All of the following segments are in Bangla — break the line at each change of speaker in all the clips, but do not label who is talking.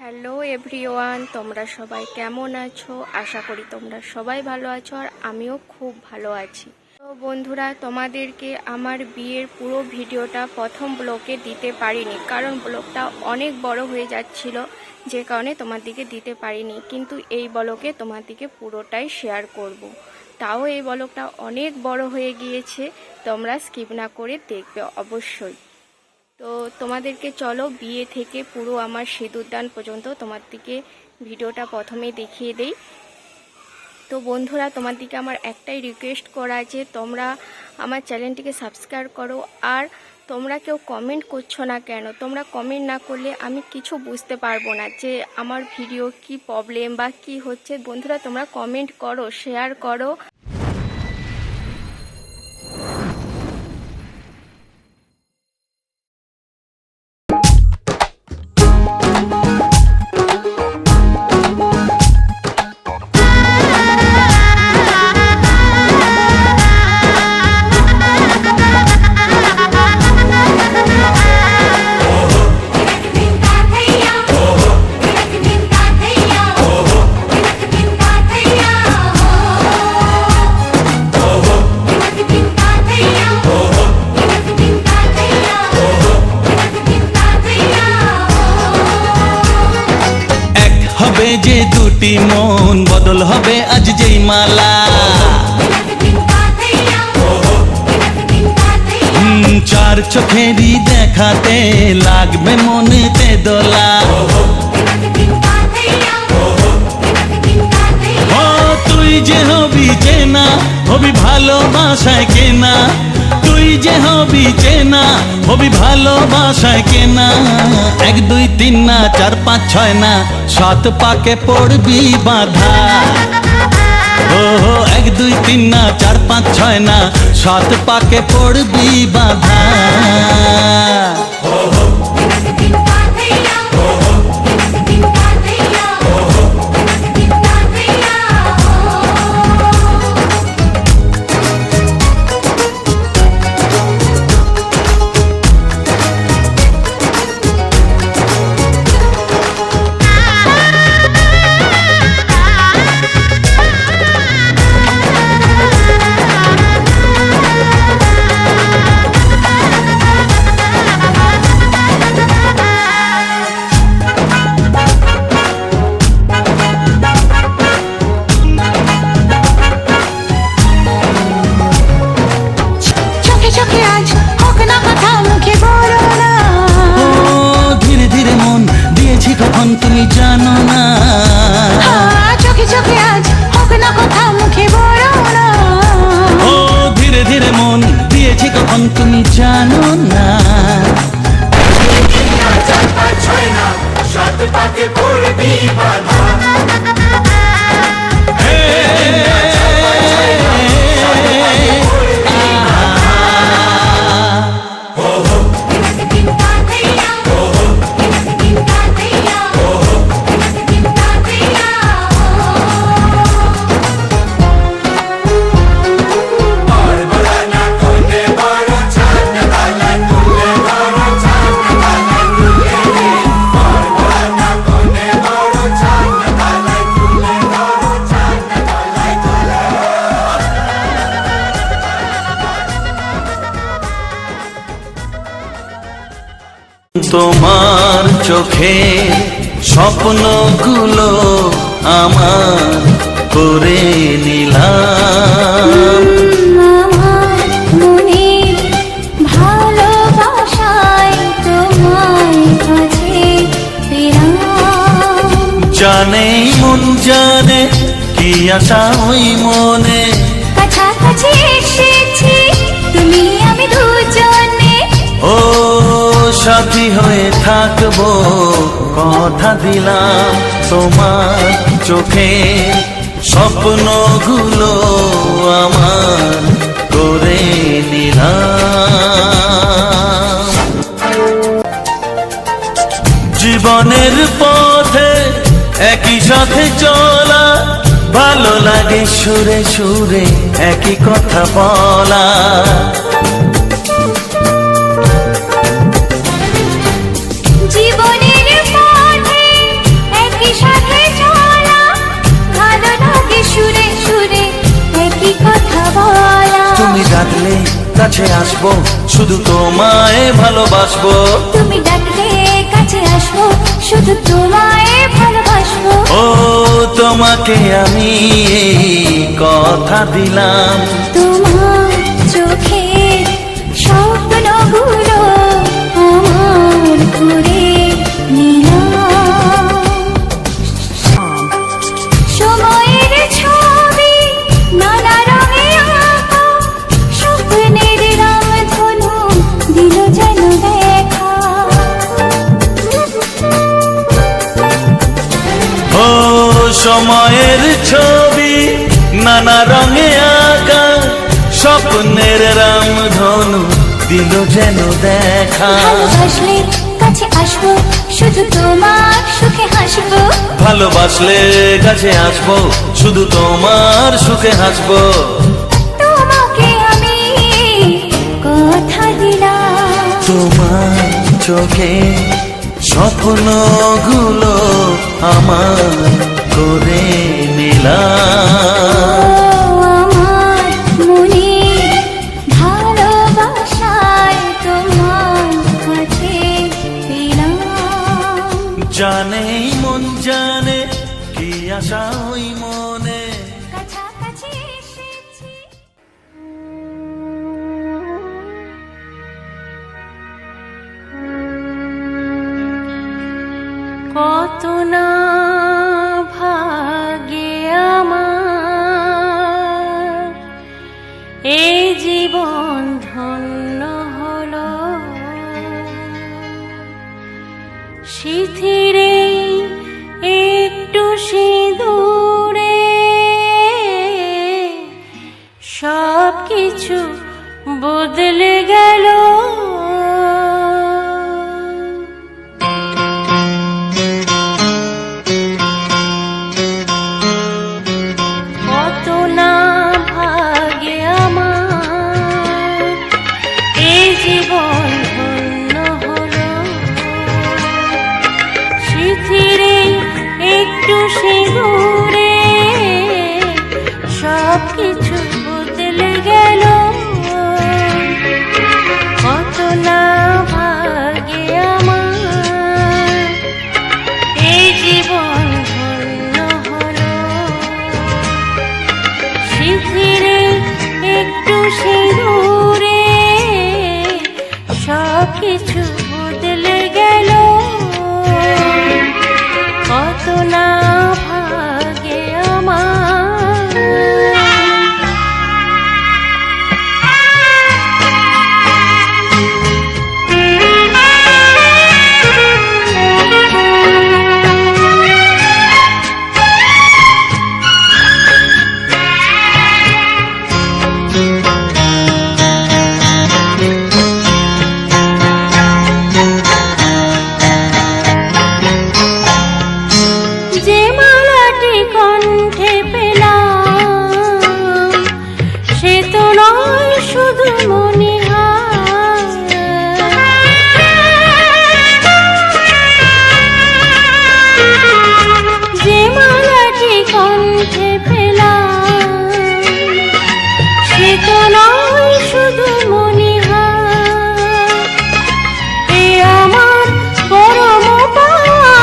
হ্যালো এভরিওয়ান, তোমরা সবাই কেমন আছো? আশা করি তোমরা সবাই ভালো আছো আর আমিও খুব ভালো আছি। তো বন্ধুরা, তোমাদেরকে আমার বিয়ের পুরো ভিডিওটা প্রথম ব্লগে দিতে পারিনি, কারণ ব্লগটা অনেক বড় হয়ে যাচ্ছিল, যে কারণে তোমাদেরকে দিতে পারিনি। কিন্তু এই ব্লগে তোমাদেরকে পুরোটাই শেয়ার করব। তাও এই ব্লগটা অনেক বড় হয়ে গিয়েছে, তোমরা স্কিপ না করে দেখবে অবশ্যই। তো তোমাদেরকে চলো বিয়ে থেকে পুরো আমার সিঁদুরদান পর্যন্ত তোমাদেরকে ভিডিওটা প্রথমে দেখিয়ে দেই। তো বন্ধুরা, তোমাদেরকে আমার একটাই রিকোয়েস্ট করা আছে, তোমরা আমার চ্যানেলটিকে সাবস্ক্রাইব করো। আর তোমরা কেউ কমেন্ট করছো না কেন? তোমরা কমেন্ট না করলে আমি কিছু বুঝতে পারবো না যে আমার ভিডিও কি প্রবলেম বা কি হচ্ছে। বন্ধুরা, তোমরা কমেন্ট করো, শেয়ার করো।
যে দুটি মন বদল হবে আজ যেই মালা, চার চোখেরই দেখাতে লাগবে মনেতে দোলা। ও তুই যে হবি চেনা, হবি ভালোবাসায় কেনা, তুই যে হবি চেনা, হবি ভালোবাসায় কেনা। 1 2 3 না 4 5 6 না 7 পাকে পড়বি বাঁধা। ও 1 2 3 না 4 5 6 না 7 পাকে পড়বি বাঁধা। তুমি জানো না
চোখে চোখে আজ হোক না কথা মুখে বলো না।
ও ধীরে ধীরে মন দিয়েছি কখন তুমি জানো না।
4 5 6 না 7 পাকে পড়বি বাঁধা।
তোমার চোখে স্বপ্নগুলো আমার করে নিলাম,
আমার মনে ভালোবাসায় তোমায় কাছে পেলাম।
জানে মন জানে কি আশা ওই মনে,
কাছাকাছি এসেছি তুমি আমি দুজনে।
ও সাথী হয়ে থাকবো কথা দিলাম। তোমার চোখে স্বপ্নগুলো আমার করে নিলাম। জীবনের পথে একই সাথে চলা, ভালো লাগে সুরে সুরে একই কথা বলা।
জীবনের পথে
কাছে আসবো শুধু তোমায় ভালোবাসবো
তুমি ডাকলে কাছে আসবো শুধু তোমায় ভালোবাসবো
ও তোমাকে আমি এই কথা দিলাম
তোমার চোখে স্বপ্নগুলো আমার করে নিলাম সময়ের ছবি নানা রঙে আঁকা স্বপ্নের রামধনু দিল যেন দেখা
ও সময়ের ছবি নানা রঙে আঁকা স্বপ্নের রামধনু দিল যেন দেখা
ভালোবাসলে কাছে আসবো শুধু তোমার সুখে হাসবো
ভালোবাসলে কাছে আসবো শুধু তোমার সুখে হাসবো
তোমাকে আমি কথা দিলাম
তোমার চোখে স্বপ্নগুলো আমার করে নিলাম
আমার মনে ভালোবাসায় তোমার কাছে পেলাম
জানে মন জানে কি আশা ওই মনে
কাছাকাছি এসেছি কত না ভাগে আমার এই জীবন ধন্য হলো শিথিরে একটু সিঁদুরে সব কিছু বদলে গেল কত না ভাগে আমার এই জীবন ধন্য হলো শিথিরে একটু সিঁদুরে সব কিছু বদলে গেল কত না ভাগে আমার এই জীবন ধন্য হলো শিথিরে একটু সিঁদুরে সব কিছু বদলে গেল কত না ভাগে আমার যে মালাটি কণ্ঠে পেলাম সে তো নয় শুধু মনিহার যে মালাটি কণ্ঠে পেলাম সে তো নয় শুধু মনিহার এ আমার পরম পাওয়া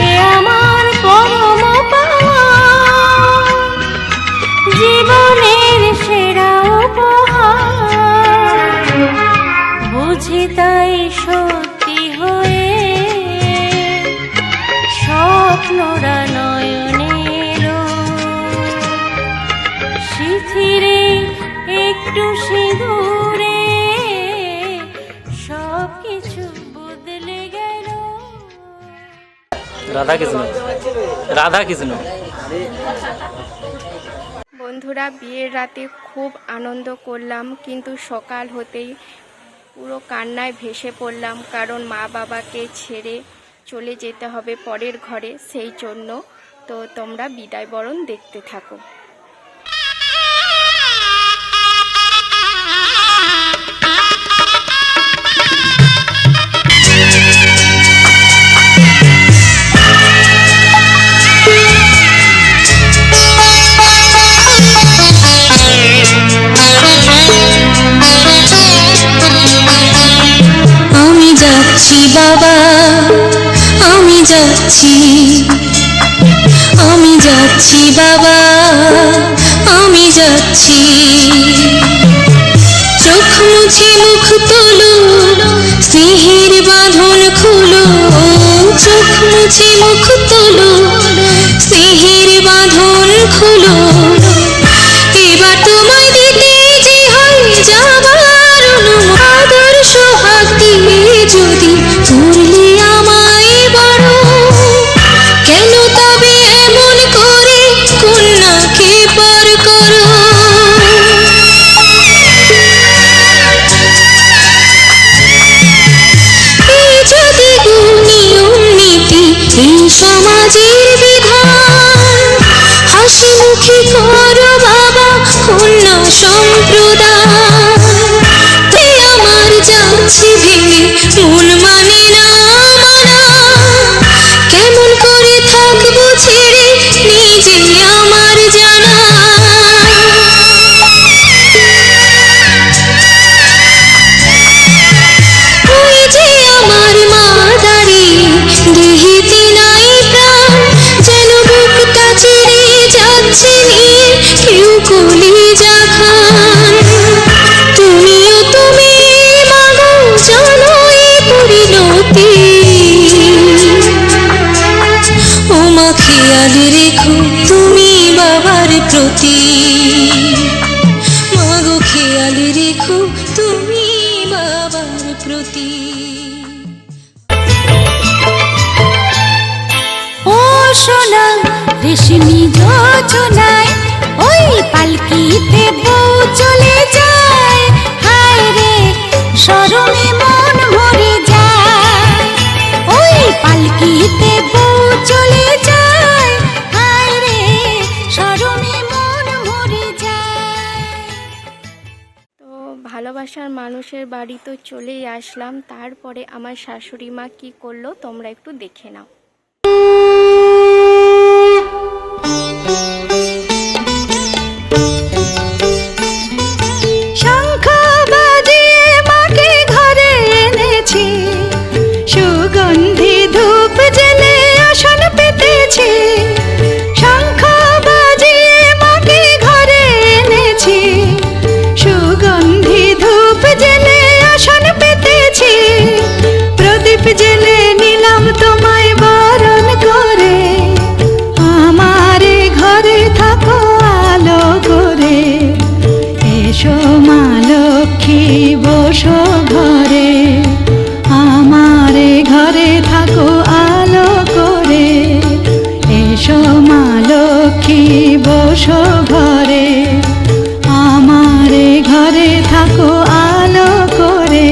এ আমার পরম পাওয়া জীবনের সেরা উপহার বুঝি তাই সত্যি হয়ে স্বপ্নরা নয়নে এলো শিথিরে একটু সিঁদুরে সব কিছু বদলে গেল
রাধা কৃষ্ণ রাধা কৃষ্ণ
বন্ধুরা বিয়ের রাতে খুব আনন্দ করলাম কিন্তু সকাল হতেই পুরো কান্নায় ভেসে পড়লাম কারণ মা বাবাকে ছেড়ে চলে যেতে হবে পরের ঘরে সেই জন্য তো তোমরা বিদায় বরণ দেখতে থাকো
বাবা আমি যাচ্ছি বাবা আমি যাচ্ছি চোখ মুছে মুখ তোলো স্নেহের বাঁধন খুলো চোখ মুছে মুখ তোলো স্নেহের বাঁধন খুলো এবার তোমায় দিতে যে হয় যাবার আদর সোহাগ দিয়ে যদি করলে আমায় বড় কেন তবে এমন করে কন্যাকে পর করো এই যদি নিয়ম নীতি এই সমাজের বিধান হাসি মুখে করো বাবা কন্যা সম্প্রদান আমার যাচ্ছি ভেঙে মন মানে না মানা কেমন করে থাকবো ছেড়ে নিজে আমার জানা ওই যে আমার মা দাঁড়িয়ে দেহেতে নাই প্রাণ যেন বুকটা ছেড়ে যাচ্ছে নিয়ে কেউ কলিজা খান তুমিও তুমি মাগো জানো এই পরিণতি ও মা খেয়াল রেখো তুমি বাবার প্রতি মাগো খেয়াল রেখো তুমি বাবার প্রতি ও সোনা রেশমি যোজনায় ওই পালকিতে বউ চলে যায় হায় রে শরমে মন ভরে যায় ওই পালকিতে বউ চলে যায় হায় রে শরমে মন ভরে যায়
তো ভালোবাসার মানুষের বাড়ি তো চলেই আসলাম, তারপরে আমার শাশুড়ি মা কী করলো তোমরা একটু দেখে নাও।
শঙ্খ বাজিয়ে মাকে ঘরে এনেছি সুগন্ধি ধূপ জেলে আসন পেতেছি শঙ্খ বাজিয়ে মাকে ঘরে এনেছি সুগন্ধি ধূপ জেলে আসন পেতেছি প্রদীপ জেলে নিলাম তোমায় বরণ করে আমারে ঘরে থাকো আলো করে এসো মা লক্ষ্মী বসো ঘরে আমারে ঘরে থাকো আলো করে এসো মা লক্ষ্মী বসো ঘরে আমারে ঘরে থাকো আলো করে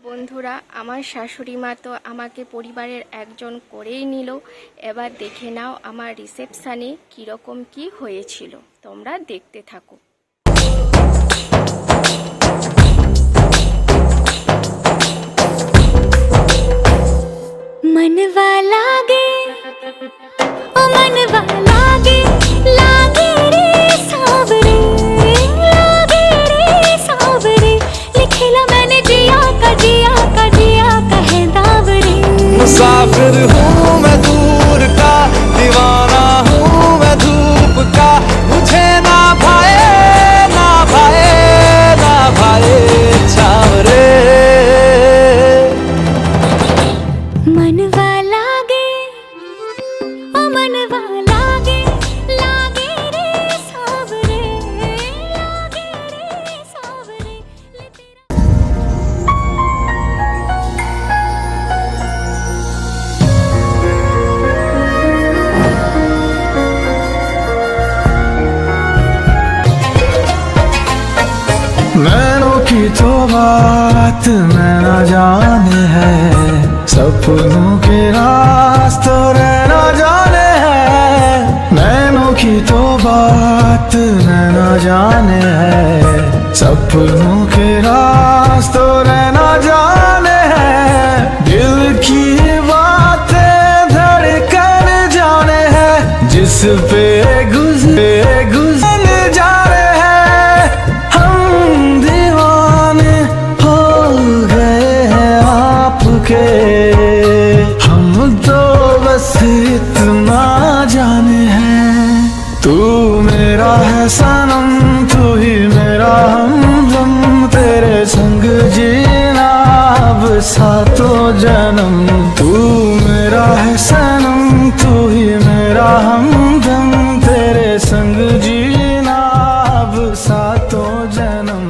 বন্ধুরা, আমার শাশুড়ি মা তো আমাকে পরিবারের একজন করেই নিল। এবার দেখে নাও আমার রিসেপশানে কীরকম কি হয়েছিল, তোমরা দেখতে থাকো।
मनवा लागे ओ मनवा लागे लागे रे सावरे लिखेला मैंने जिया का कहे दावरे
मुसाफिर हूँ मैं दूर का दीवाना हूँ मैं धूप का मुझे ना भाए ना भाए ना भाए तो बात मैं न जाने है, सपनों के रास्तों रहना जाने है। नैनों की तो बात मैं न जाने है, सपनों के रास्तों रहना जाने है। दिल की बातें धड़कन जाने है, जिस पे गुजर जाने हैं। हम दीवाने हो गए हैं आपके, हम तो बस इतना जाने हैं। तू मेरा है सनम, तू ही मेरा हमदम, तेरे संग जीना अब सातों जन्म। तू मेरा है सनम, तू ही मेरा हमदम, तेरे संग जीना अब सातों जन्म।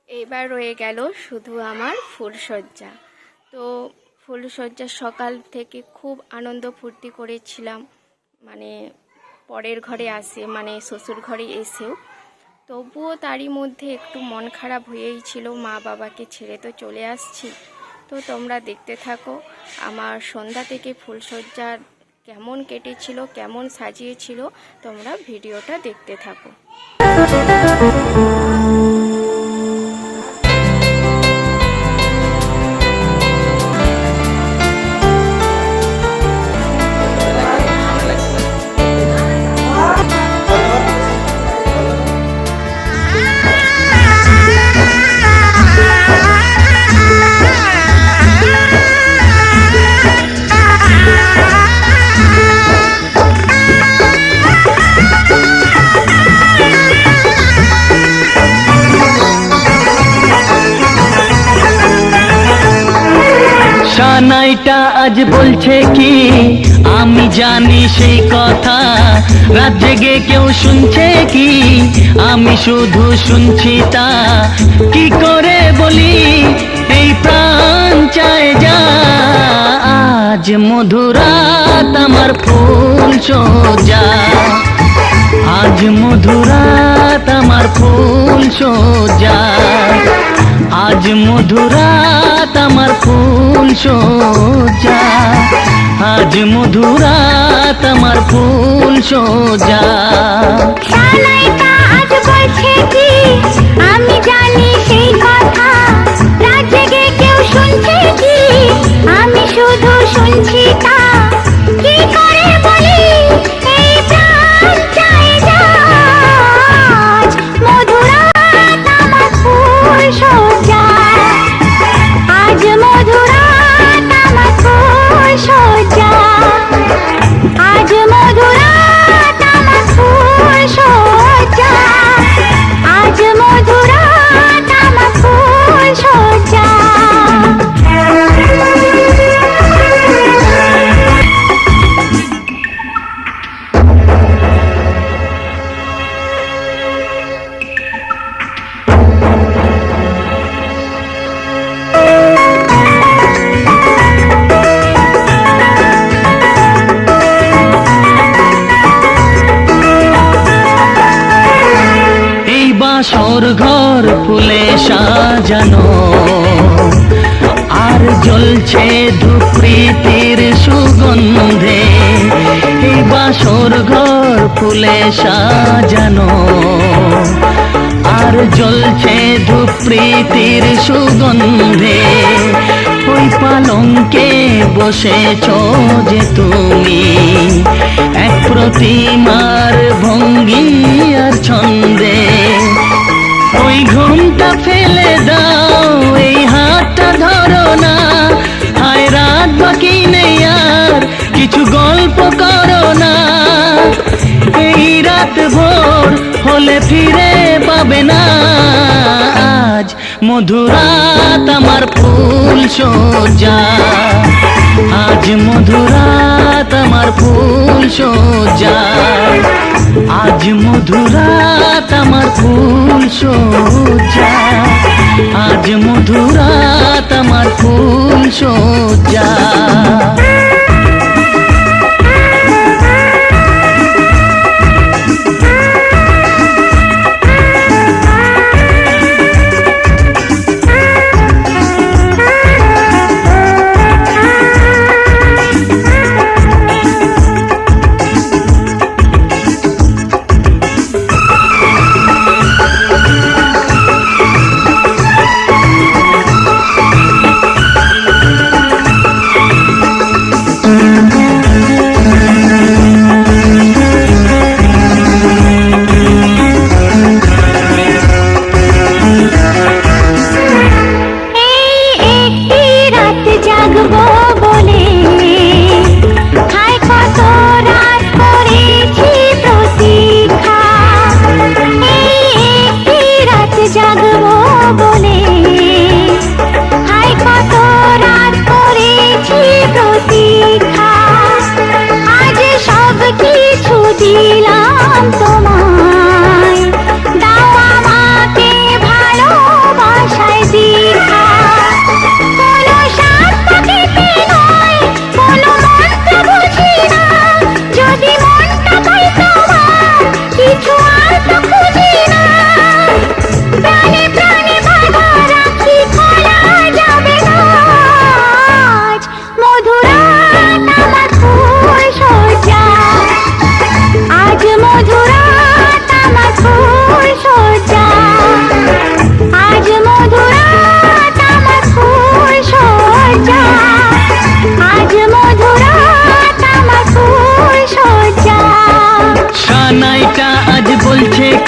এবার রয়ে গেল শুধু আমার ফুলসজ্জা। তো ফুলসজ্জা সকাল থেকে খুব আনন্দ ফুর্তি করেছিলাম, মানে পরের ঘরে আসে, মানে শ্বশুর ঘরে এসেও। তবুও তারই মধ্যে একটু মন খারাপ হয়েই ছিল, মা বাবাকে ছেড়ে তো চলে আসছি। তো তোমরা দেখতে থাকো আমার সন্ধ্যা থেকে ফুলসজ্জা কেমন কেটেছিল, কেমন সাজিয়েছিল, তোমরা ভিডিওটা দেখতে থাকো।
সানাইটা আজ বলছে কি আমি জানি সেই কথা, রাত জেগে কেউ শুনছে কি আমি শুধু শুনছি তা। কি করে বলি এই প্রাণ চায় যা, আজ মধুরাত আমার ফুল সোজা, আজ মধুরাত আমার ফুল সোজা, আজ মধুরাত আমার ফুল সোজা, আজ মধুরাত আমার ফুল সোজা।
সানাইটা আজ বলছে কি আমি জানি সেই কথা, রাত জেগে কেউ শুনছে কি আমি শুধু শুনছি তা। কি করে বলি এই প্রাণ চায় যা, আজ মধুরাত আমার ফুল সোজা, আজ মধুরাত আমার ফুল সোজা, আজ মধুরাত আমার ফুল সোজা, আজ মধুরাত আমার ফুল সোজা।
বাসর ঘর ফুলে সাজানো, আর জ্বলছে ধূপ প্রীতির সুগন্ধে। এই বাসর ঘর ফুলে সাজানো, আর জ্বলছে ধূপ প্রীতির সুগন্ধে।
ওই পালঙ্কে বসেছ যে তুমি, এক প্রতিমার ভঙ্গি আর ছন্দে। ওই ঘুমটা ফেলে দাও, এই হাতটা ধরো না, হায় রাত বাকি নেই আর কিছু গল্প করো না। এই রাত ভোর হলে ফিরে পাবে না, আজ মধুরাত আমার ফুল সজ্জা, আজ মধুরাত আমার ফুল সজ্জা, আজ মধুরাত আমার ফুল সজ্জা, আজ মধুরাত আমার ফুল সজ্জা।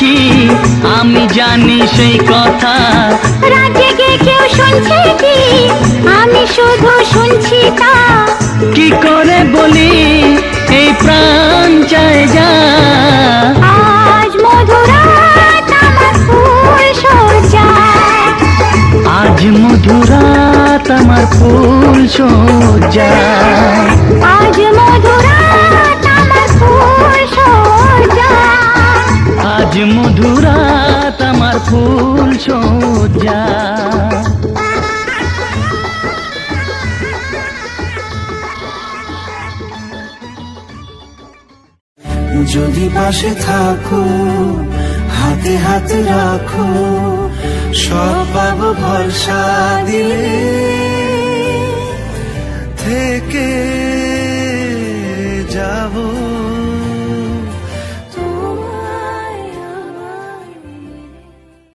কি আমি জানি সেই কথা,
রাতে গিয়ে কেউ শুনছে কি আমি শুধু শুনছি তা।
কি করে বলি এই প্রাণ চায় যা,
আজ মধুরাত আমার ফুল সজ্জা,
আজ মধুরাত আমার ফুল সজ্জা,
আজ মধুরাত আমার ফুল সজ্জা,
আজ মধুরাত আমার ফুল সজ্জা।
যদি পাশে থাকো, হাতে হাত রাখো, সব পাবো ভরসা দিলে, থেকে যাবো।